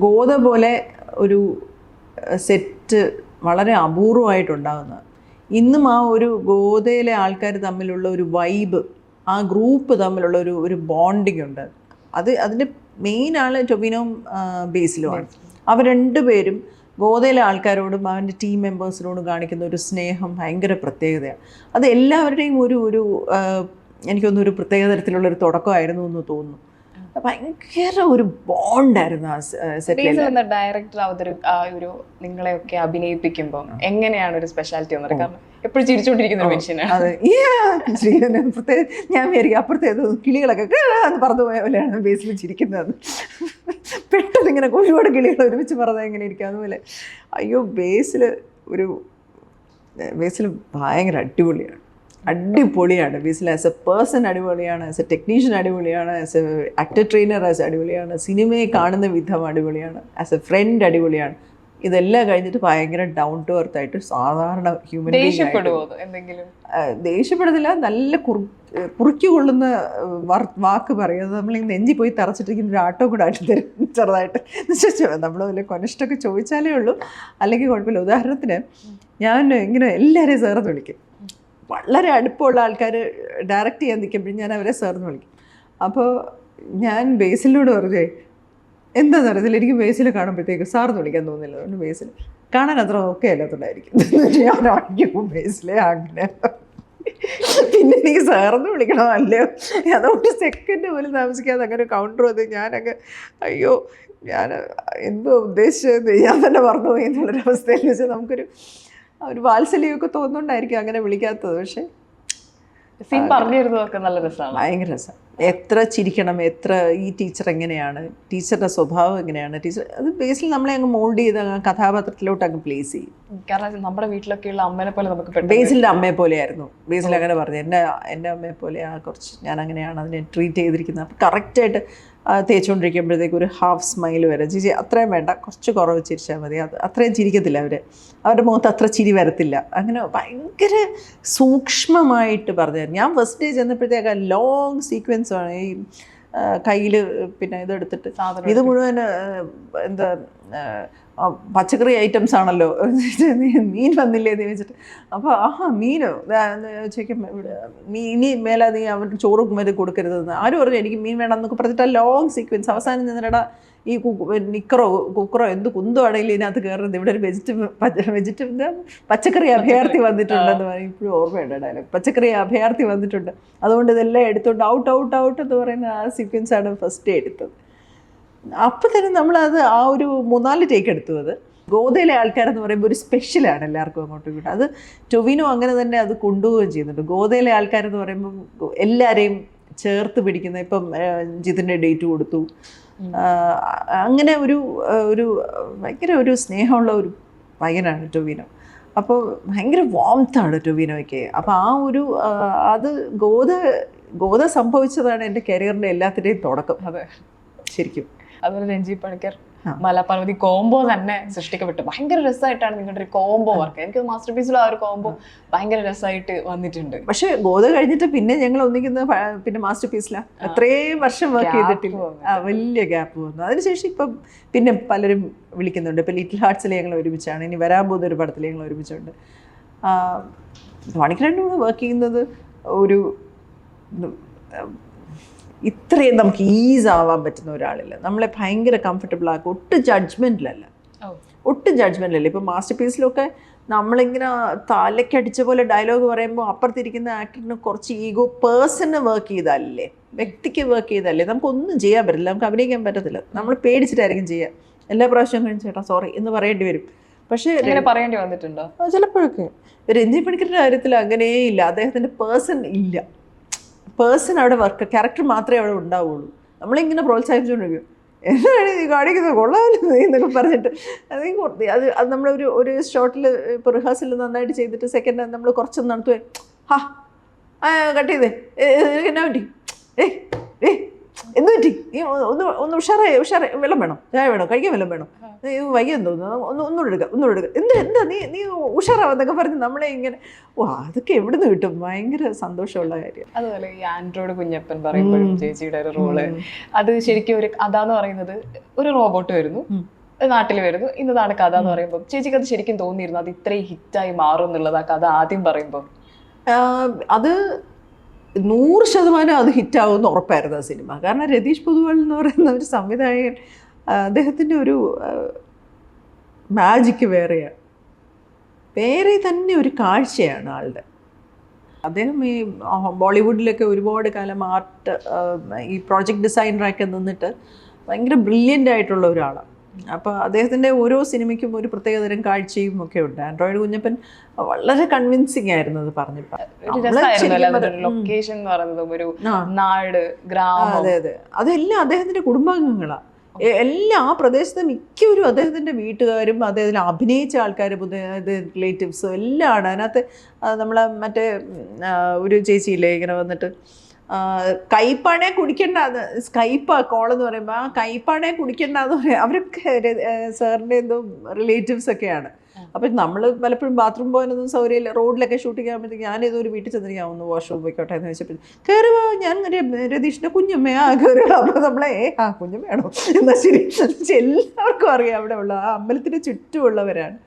ഗോദ പോലെ ഒരു സെറ്റ് വളരെ അപൂർവമായിട്ടുണ്ടാകുന്നത്. ഇന്നും ആ ഒരു ഗോദയിലെ ആൾക്കാർ തമ്മിലുള്ള ഒരു വൈബ്, ആ ഗ്രൂപ്പ് തമ്മിലുള്ള ഒരു ബോണ്ടിങ് ഉണ്ട്. അതിൻ്റെ മെയിൻ ആൾ ടൊവിനോയും ബേസിലുമാണ്. അവർ രണ്ടുപേരും ഗോദയിലെ ആൾക്കാരോടും അവൻ്റെ ടീം മെമ്പേഴ്സിനോടും കാണിക്കുന്ന ഒരു സ്നേഹം ഭയങ്കര പ്രത്യേകതയാണ്. അത് എല്ലാവരുടെയും ഒരു എനിക്കൊന്നൊരു പ്രത്യേക തരത്തിലുള്ളൊരു തുടക്കമായിരുന്നു എന്ന് തോന്നുന്നു. ഭയങ്കര ഒരു ബോണ്ടായിരുന്നു ആ സെറ്റിൽ. ഡയറക്ടർ ഒരു നിങ്ങളെയൊക്കെ അഭിനയിപ്പിക്കുമ്പോൾ എങ്ങനെയാണ് ഒരു സ്പെഷ്യാലിറ്റി വന്നത്? കാരണം എപ്പോഴും ചിരിച്ചുകൊണ്ടിരിക്കുന്ന ഒരു മനുഷ്യനാണ്. അതെ, പ്രത്യേകം ഞാൻ വിചാരിക്കും അപ്പുറത്തേത് കിളികളൊക്കെ പറന്നു പോയ പോലെയാണ് ബേസിൽ ചിരിക്കുന്നത്. പെട്ടെന്ന് ഇങ്ങനെ ഒരുപാട് കിളികൾ ഒരുമിച്ച് പറഞ്ഞാൽ എങ്ങനെ ഇരിക്കും അതുപോലെ. അയ്യോ, ബേസിൽ ഭയങ്കര അടിപൊളിയാണ് ബേസിൽ. ആസ് എ പേഴ്സൺ അടിപൊളിയാണ്, ആസ് എ ടെക്നീഷ്യൻ അടിപൊളിയാണ്, ആസ് എ ആക്ടർ ട്രെയിനർ അടിപൊളിയാണ്, സിനിമയെ കാണുന്ന വിധം അടിപൊളിയാണ്, ആസ് എ ഫ്രണ്ട് അടിപൊളിയാണ്. ഇതെല്ലാം കഴിഞ്ഞിട്ട് ഭയങ്കര ഡൗൺ ടു എർത്ത് ആയിട്ട് സാധാരണ ഹ്യൂമൻ എന്തെങ്കിലും ദേഷ്യപ്പെടത്തില്ല. നല്ല കുറുക്കി കൊള്ളുന്ന വാക്ക് പറയുന്നത് നമ്മൾ നെഞ്ചി പോയി തറച്ചിട്ടിരിക്കുന്ന ഒരു ആട്ടോ കൂടെ ആയിട്ട് തരും ചെറുതായിട്ട്. നമ്മൾ വലിയ കൊനിഷ്ടൊക്കെ ചോദിച്ചാലേ ഉള്ളൂ, അല്ലെങ്കിൽ കുഴപ്പമില്ല. ഉദാഹരണത്തിന് ഞാൻ ഇങ്ങനെ എല്ലാവരെയും ചേർന്ന് വിളിക്കും. വളരെ അടുപ്പമുള്ള ആൾക്കാർ ഡയറക്റ്റ് ചെയ്യാൻ നിൽക്കുമ്പോഴും ഞാൻ അവരെ ചേർന്ന് വിളിക്കും. അപ്പോൾ ഞാൻ ബേസിലോട് പറഞ്ഞേ എന്താണെന്ന് അറിയത്തില്ല, എനിക്ക് ബേസിൽ കാണുമ്പോഴത്തേക്ക് സാർന്ന് വിളിക്കാൻ തോന്നില്ല. അതുകൊണ്ട് ബേസിൽ കാണാൻ അത്ര ഓക്കെ അല്ലാത്തതുകൊണ്ടായിരിക്കും ഞാൻ ആക്കിയും ബേസിലെ അങ്ങനെ. പിന്നെ എനിക്ക് സാറെന്ന് വിളിക്കണം അല്ലയോ, അതുകൊണ്ട് സെക്കൻഡ് പോലും താമസിക്കാതെ അങ്ങനെ കൗണ്ടർ വന്ന് ഞാനങ്ങ് അയ്യോ ഞാൻ എന്തോ ഉദ്ദേശിച്ചത് ഞാൻ തന്നെ മറന്നുപോയി എന്നുള്ളൊരവസ്ഥയിൽ വെച്ചാൽ നമുക്കൊരു വാത്സല്യമൊക്കെ തോന്നുന്നുണ്ടായിരിക്കും അങ്ങനെ വിളിക്കാത്തത്. പക്ഷേ സീൻ പറഞ്ഞു തരുന്നതൊക്കെ നല്ല രസമാണ്, ഭയങ്കര രസമാണ്. എത്ര ചിരിക്കണം, എത്ര ഈ ടീച്ചർ എങ്ങനെയാണ്, ടീച്ചറുടെ സ്വഭാവം എങ്ങനെയാണ്, ടീച്ചർ അത് ബേസിൽ നമ്മളെ അങ്ങ് മോൾഡ് ചെയ്ത് കഥാപാത്രത്തിലോട്ട് അങ്ങ് പ്ലേസ് ചെയ്യും. കാരണം നമ്മുടെ വീട്ടിലൊക്കെയുള്ള അമ്മേനെ പോലെ നമുക്ക് ബേസിലിൻ്റെ അമ്മയെ പോലെയായിരുന്നു. ബേസിൽ അങ്ങനെ പറഞ്ഞു, എൻ്റെ അമ്മയെ പോലെയാണ് കുറച്ച്, ഞാൻ അങ്ങനെയാണ് അതിനെ ട്രീറ്റ് ചെയ്തിരിക്കുന്നത്. അപ്പോൾ കറക്റ്റായിട്ട് തേച്ചുകൊണ്ടിരിക്കുമ്പോഴത്തേക്ക് ഒരു ഹാഫ് സ്മൈൽ വരെ, ചേച്ചി അത്രയും വേണ്ട, കുറച്ച് കുറവ് ചിരിച്ചാൽ മതി, അത് അത്രയും ചിരിക്കത്തില്ല അവരുടെ മുഖത്ത് അത്ര ചിരി വരത്തില്ല. അങ്ങനെ ഭയങ്കര സൂക്ഷ്മമായിട്ട് പറഞ്ഞു. ഞാൻ ഫസ്റ്റ് ഡേ ചെന്നപ്പോഴത്തേക്ക് ലോങ് സീക്വൻസ് ആണ് ഈ കയ്യിൽ പിന്നെ ഇതെടുത്തിട്ട് ഇത് മുഴുവൻ എന്താ പച്ചക്കറി ഐറ്റംസ് ആണല്ലോ, മീൻ വന്നില്ലേ എന്ന് ചോദിച്ചിട്ട്. അപ്പോൾ മീനോ ചോദിക്കുമ്പോൾ ഇനി മേലെ നീ അവർ ചോറ് വരെ കൊടുക്കരുതെന്ന് ആരും പറഞ്ഞു. എനിക്ക് മീൻ വേണം എന്നൊക്കെ പറഞ്ഞിട്ട് ആ ലോങ് സീക്വൻസ് അവസാനം നിന്നിട ഈ കുക്കറോ എന്ത് കുന്തോ ആണെങ്കിലും ഇതിനകത്ത് കയറുന്നത്. ഇവിടെ ഒരു വെജിറ്റബിൾ പച്ചക്കറി അഭയാർത്ഥി വന്നിട്ടുണ്ടെന്ന് പറയും, ഇപ്പോഴും ഓർമ്മയുണ്ട് ഡയലോഗ്. പച്ചക്കറി അഭയാർത്ഥി വന്നിട്ടുണ്ട്, അതുകൊണ്ട് ഇതെല്ലാം എടുത്തുകൊണ്ട് ഔട്ട് എന്ന് പറയുന്ന ആ സീക്വൻസാണ് ഫസ്റ്റ് ഡേ എടുത്തത്. അപ്പം തന്നെ നമ്മളത് ആ ഒരു 3-4 ടേക്ക് എടുത്തു. അത് ഗോദയിലെ ആൾക്കാരെന്ന് പറയുമ്പോൾ ഒരു സ്പെഷ്യലാണ് എല്ലാവർക്കും അങ്ങോട്ടും ഇങ്ങോട്ടും. അത് ടൊവിനോ അങ്ങനെ തന്നെ അത് കൊണ്ടുപോവുകയും ചെയ്യുന്നുണ്ട്. ഗോദയിലെ ആൾക്കാരെന്ന് പറയുമ്പോൾ എല്ലാവരെയും ചേർത്ത് പിടിക്കുന്ന, ഇപ്പം ജിതിൻ്റെ ഡേറ്റ് കൊടുത്തു, അങ്ങനെ ഒരു ഭയങ്കര ഒരു സ്നേഹമുള്ള ഒരു പയ്യനാണ് ടൊവിനോ. അപ്പോൾ ഭയങ്കര വാംത്താണ് ടൊവിനോയ്ക്ക്. അപ്പോൾ ആ ഒരു അത് ഗോദ സംഭവിച്ചതാണ് എൻ്റെ കരിയറിൻ്റെ എല്ലാത്തിൻ്റെയും തുടക്കം. അതെ, ശരിക്കും. അതുപോലെ രഞ്ജി പണിക്കർ മലപാർവതി കോംബോ തന്നെ സൃഷ്ടിക്കപ്പെട്ടു. ഭയങ്കര രസമായിട്ടാണ് നിങ്ങളുടെ ഒരു കോംബോ വർക്ക്. എനിക്ക് മാസ്റ്റർ പീസിലും ആ ഒരു കോംബോ ഭയങ്കര രസമായിട്ട് വന്നിട്ടുണ്ട്. പക്ഷെ ഗോദ കഴിഞ്ഞിട്ട് പിന്നെ ഞങ്ങൾ ഒന്നിക്കുന്ന പിന്നെ മാസ്റ്റർ പീസിലാണ്. അത്രയും വർഷം വർക്ക് ചെയ്തിട്ടില്ല, വലിയ ഗ്യാപ്പ് വന്നു. അതിനുശേഷം ഇപ്പം പിന്നെ പലരും വിളിക്കുന്നുണ്ട്. ഇപ്പം ലിറ്റിൽ ഹാർട്സിൽ ഞങ്ങൾ ഒരുമിച്ചാണ്, ഇനി വരാൻ പോകുന്ന ഒരു പടത്തിൽ ഞങ്ങൾ ഒരുമിച്ചുണ്ട്. മണിക്കരൻ്റെ കൂടെ വർക്ക് ചെയ്യുന്നത് ഒരു ഇത്രയും നമുക്ക് ഈസ് ആവാൻ പറ്റുന്ന ഒരാളില്ല. നമ്മളെ ഭയങ്കര കംഫർട്ടബിൾ ആക്കും. ഒട്ടും ജഡ്ജ്മെൻറ്റിലല്ല. ഇപ്പം മാസ്റ്റർ പീസിലൊക്കെ നമ്മളിങ്ങനെ തലക്കടിച്ച പോലെ ഡയലോഗ് പറയുമ്പോൾ അപ്പുറത്തിരിക്കുന്ന ആക്ടറിന് കുറച്ച് ഈഗോ, പേഴ്സണ് വർക്ക് ചെയ്താലല്ലേ, വ്യക്തിക്ക് വർക്ക് ചെയ്താലേ നമുക്കൊന്നും ചെയ്യാൻ പറ്റില്ല, നമുക്ക് അഭിനയിക്കാൻ പറ്റത്തില്ല. നമ്മൾ പേടിച്ചിട്ടായിരിക്കും ചെയ്യുക. എല്ലാ പ്രാവശ്യവും കഴിഞ്ഞ് ചേട്ടാ സോറി എന്ന് പറയേണ്ടി വരും. പക്ഷേ പറയേണ്ടി വന്നിട്ടുണ്ടോ? ചിലപ്പോഴൊക്കെ. രഞ്ജി പണിക്കരുടെ കാര്യത്തിൽ അങ്ങനെയില്ല. അദ്ദേഹത്തിൻ്റെ പേഴ്സൺ ഇല്ല. പേഴ്സൺ അവിടെ വർക്ക്, ക്യാരക്ടർ മാത്രമേ അവിടെ ഉണ്ടാവുള്ളൂ. നമ്മളിങ്ങനെ പ്രോത്സാഹിപ്പിച്ചുകൊണ്ടിരിക്കും, എന്താണ് നീ കാണിക്കുന്നത്, കൊള്ളാമല്ലോ എന്നൊക്കെ പറഞ്ഞിട്ട്. അത് നമ്മളൊരു ഷോട്ടിൽ ഇപ്പോൾ റിഹേഴ്സൽ നന്നായിട്ട് ചെയ്തിട്ട് സെക്കൻഡ് നമ്മൾ കുറച്ചൊന്ന് നടത്തുവേ, കട്ട് ചെയ്തേ എന്നാ പറ്റി, എന്ത് പറ്റി നീ ഒന്ന് ഉഷാറായി വെള്ളം വേണം, ചായ വേണം, കഴിക്കാൻ വെള്ളം വേണം, വയ്യെന്ന് തോന്നുന്നു, ഒന്നുകൂടെ എടുക്കുക എന്താ നീ ഉഷാറാവെന്നൊക്കെ പറഞ്ഞ് നമ്മളെ ഇങ്ങനെ അതൊക്കെ എവിടുന്ന് കിട്ടും. ഭയങ്കര സന്തോഷമുള്ള കാര്യം. അതുപോലെ ഈ ആൻഡ്രോയിഡ് കുഞ്ഞപ്പൻ പറയുമ്പോഴും ചേച്ചിയുടെ ഒരു റോള് അത് ശരിക്കും ഒരു കഥ എന്ന് പറയുന്നത്, ഒരു റോബോട്ട് വരുന്നു, നാട്ടിൽ വരുന്നു, ഇന്നതാണ് കഥ എന്ന് പറയുമ്പോൾ ചേച്ചിക്ക് അത് ശരിക്കും തോന്നിയിരുന്നു അത് ഇത്രയും ഹിറ്റായി മാറും എന്നുള്ളത് ആ കഥ ആദ്യം പറയുമ്പോൾ? അത് 100% അത് ഹിറ്റാവുമെന്ന് ഉറപ്പായിരുന്നു ആ സിനിമ. കാരണം രതീഷ് പൊതുവാൾ എന്ന് പറയുന്ന ഒരു സംവിധായകൻ, അദ്ദേഹത്തിൻ്റെ ഒരു മാജിക്ക് വേറെ തന്നെ ഒരു കാഴ്ചയാണ് ആളുടെ. അദ്ദേഹം ഈ ബോളിവുഡിലൊക്കെ ഒരുപാട് കാലം ഈ പ്രോജക്റ്റ് ഡിസൈനറൊക്കെ നിന്നിട്ട് ഭയങ്കര ബ്രില്യൻ്റ് ആയിട്ടുള്ള ഒരാളാണ്. അപ്പോൾ അദ്ദേഹത്തിൻ്റെ ഓരോ സിനിമയ്ക്കും ഒരു പ്രത്യേകതരം കാഴ്ചയും ഒക്കെ ഉണ്ട്. ആൻഡ്രോയിഡ് കുഞ്ഞപ്പൻ വളരെ കൺവിൻസിങ് ആയിരുന്നു അത് പറഞ്ഞപ്പോൾ. ലൊക്കേഷൻ എന്ന് പറയുന്നത് ഒരു നാട്, ഗ്രാമം, അതെ അതെല്ലാം അദ്ദേഹത്തിൻ്റെ കുടുംബാംഗങ്ങളാണ്. എല്ലാ ആ പ്രദേശത്തെ മിക്കവരും അദ്ദേഹത്തിൻ്റെ വീട്ടുകാരും അദ്ദേഹത്തിന് അഭിനയിച്ച ആൾക്കാരും റിലേറ്റീവ്സും എല്ലാം ആണ് അതിനകത്ത്. നമ്മളെ മറ്റേ ഒരു ചേച്ചിയില്ലേ ഇങ്ങനെ വന്നിട്ട് കയ്പാണേ കുടിക്കണ്ട, സ്കൈപ്പാ കോളെന്ന് പറയുമ്പോൾ ആ കയ്പാണേ കുടിക്കണ്ട എന്ന് പറയാം. അവരൊക്കെ സാറിൻ്റെ എന്തോ റിലേറ്റീവ്സ് ഒക്കെയാണ്. അപ്പം നമ്മൾ പലപ്പോഴും ബാത്റൂം പോകാനൊന്നും സൗകര്യമില്ല, റോഡിലൊക്കെ ഷൂട്ടിങ് ആകുമ്പോഴത്തേക്ക് ഞാനേതോ ഒരു വീട്ടിൽ ചെന്നിരിക്കാൻ ഒന്ന് വാഷ്റൂം പോയിക്കോട്ടെ എന്ന് വെച്ചപ്പോൾ കയറുക, ഞാൻ രതീഷിൻ്റെ കുഞ്ഞമ്മയാ കയറുക. അപ്പോൾ നമ്മളെ കുഞ്ഞമ്മയാണോ എന്നാൽ ശരി, എല്ലാവർക്കും അറിയാം അവിടെ ഉള്ള ആ അമ്പലത്തിൻ്റെ ചുറ്റുമുള്ളവരാണ്.